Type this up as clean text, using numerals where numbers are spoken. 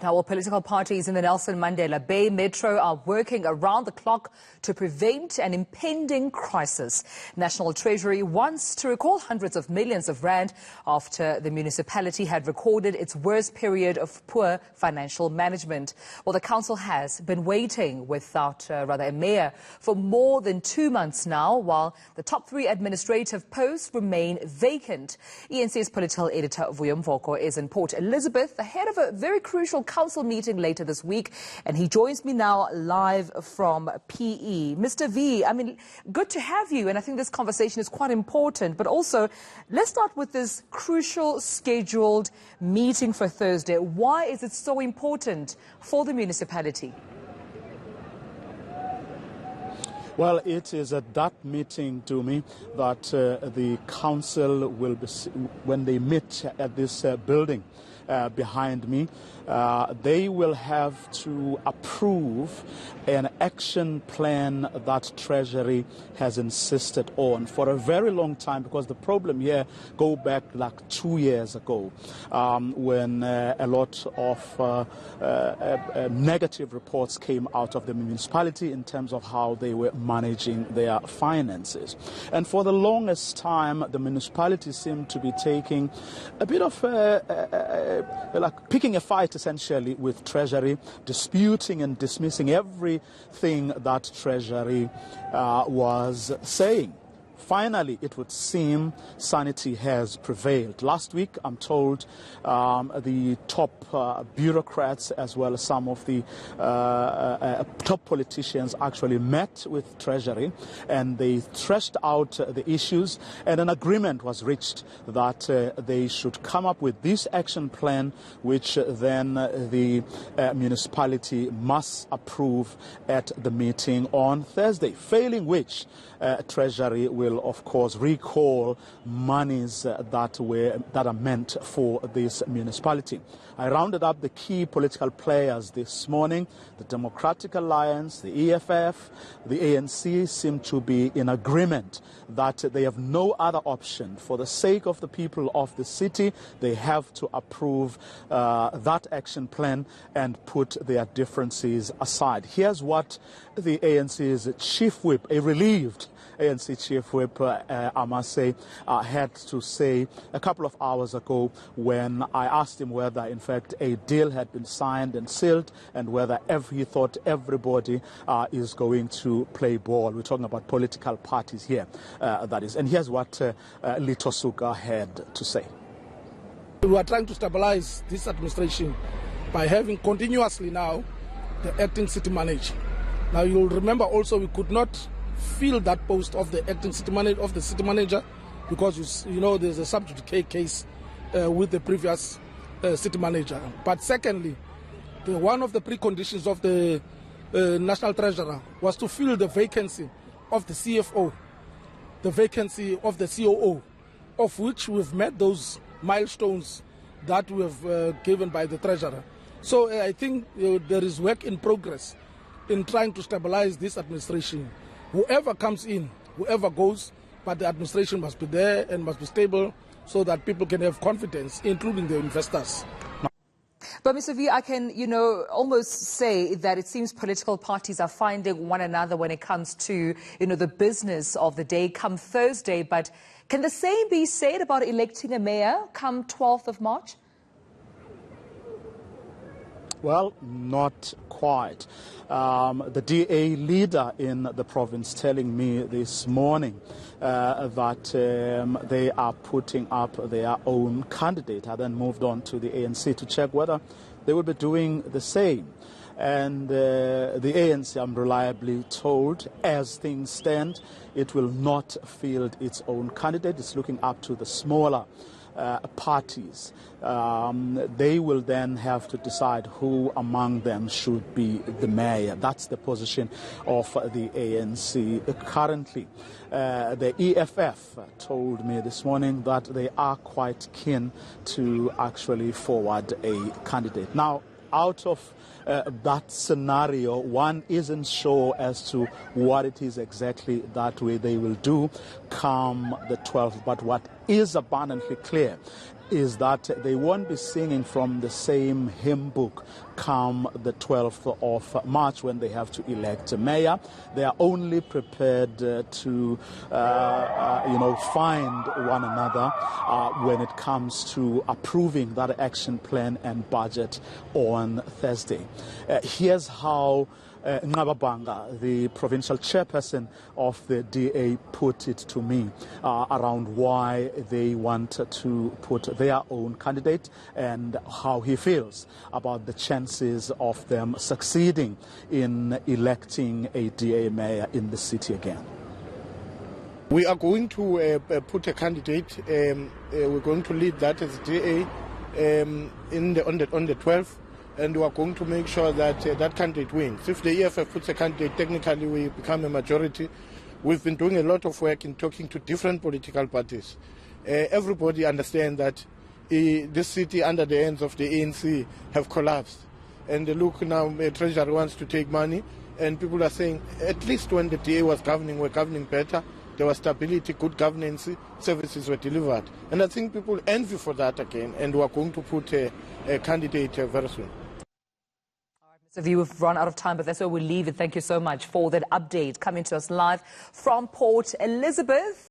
Our political parties in the Nelson Mandela Bay Metro are working around the clock to prevent an impending crisis. National Treasury wants to recall hundreds of millions of rand after the municipality had recorded its worst period of poor financial management. Well, the council has been waiting without a mayor for more than 2 months now, while the top 3 administrative posts remain vacant. ENC's political editor Vuyo Mvoko is in Port Elizabeth ahead of a very crucial council meeting later this week, and he joins me now live from PE. Mr. V, I mean, good to have you, and I think this conversation is quite important, but also let's start with this crucial scheduled meeting for Thursday. Why is it so important for the municipality? Well, it is at that meeting, to me, that the council will be, when they meet at this building behind me, they will have to approve an action plan that Treasury has insisted on for a very long time, because the problem here go back like 2 years ago when a lot of negative reports came out of the municipality in terms of how they were managing their finances. And for the longest time, the municipality seemed to be taking a bit of like picking a fight essentially with Treasury, disputing and dismissing everything that Treasury was saying. Finally, it would seem sanity has prevailed. Last week, I'm told the top bureaucrats as well as some of the top politicians actually met with Treasury, and they threshed out the issues, and an agreement was reached that they should come up with this action plan, which then the municipality must approve at the meeting on Thursday, failing which Treasury will of course recall monies that are meant for this municipality. I rounded up the key political players this morning. The Democratic Alliance, the EFF, the ANC seem to be in agreement that they have no other option. For the sake of the people of the city, they have to approve that action plan and put their differences aside. Here's what the ANC's chief whip, a relieved ANC chief whip, I must say, had to say a couple of hours ago when I asked him whether, in fact, a deal had been signed and sealed and whether he thought everybody is going to play ball. We're talking about political parties here, that is. And here's what Lito Suka had to say. We are trying to stabilize this administration by having continuously now the acting city manager. Now, you'll remember also we could not fill that post of the acting city manager, because you know there's a sub judice case with the previous city manager. But secondly, one of the preconditions of the national treasurer was to fill the vacancy of the CFO, the vacancy of the COO, of which we've met those milestones that we have given by the treasurer. So I think there is work in progress in trying to stabilize this administration. Whoever comes in, whoever goes, but the administration must be there and must be stable so that people can have confidence, including the investors. But Mr. V, I can, almost say that it seems political parties are finding one another when it comes to, the business of the day come Thursday. But can the same be said about electing a mayor come 12th of March? Well, not quite. The DA leader in the province telling me this morning that they are putting up their own candidate. I then moved on to the ANC to check whether they would be doing the same. And the ANC, I'm reliably told, as things stand, it will not field its own candidate. It's looking up to the smaller parties. They will then have to decide who among them should be the mayor. That's the position of the ANC currently. The EFF told me this morning that they are quite keen to actually forward a candidate. Now, out of that scenario, one isn't sure as to what it is exactly that way they will do come the 12th. But what is abundantly clear is that they won't be singing from the same hymn book come the 12th of March when they have to elect a mayor. They are only prepared to, find one another when it comes to approving that action plan and budget on Thursday. Here's how Ngababanga, the provincial chairperson of the DA, put it to me around why they want to put their own candidate and how he feels about the chances of them succeeding in electing a DA mayor in the city again. We are going to put a candidate. We're going to lead that as DA on the 12th. And we are going to make sure that that candidate wins. If the EFF puts a candidate, technically we become a majority. We've been doing a lot of work in talking to different political parties. Everybody understands that this city under the hands of the ANC have collapsed. And look now, Treasury wants to take money. And people are saying, at least when the DA was governing, we're governing better. There was stability, good governance, services were delivered. And I think people envy for that again. And we are going to put a candidate very soon. So we've run out of time, but that's where we'll leave it. Thank you so much for that update coming to us live from Port Elizabeth.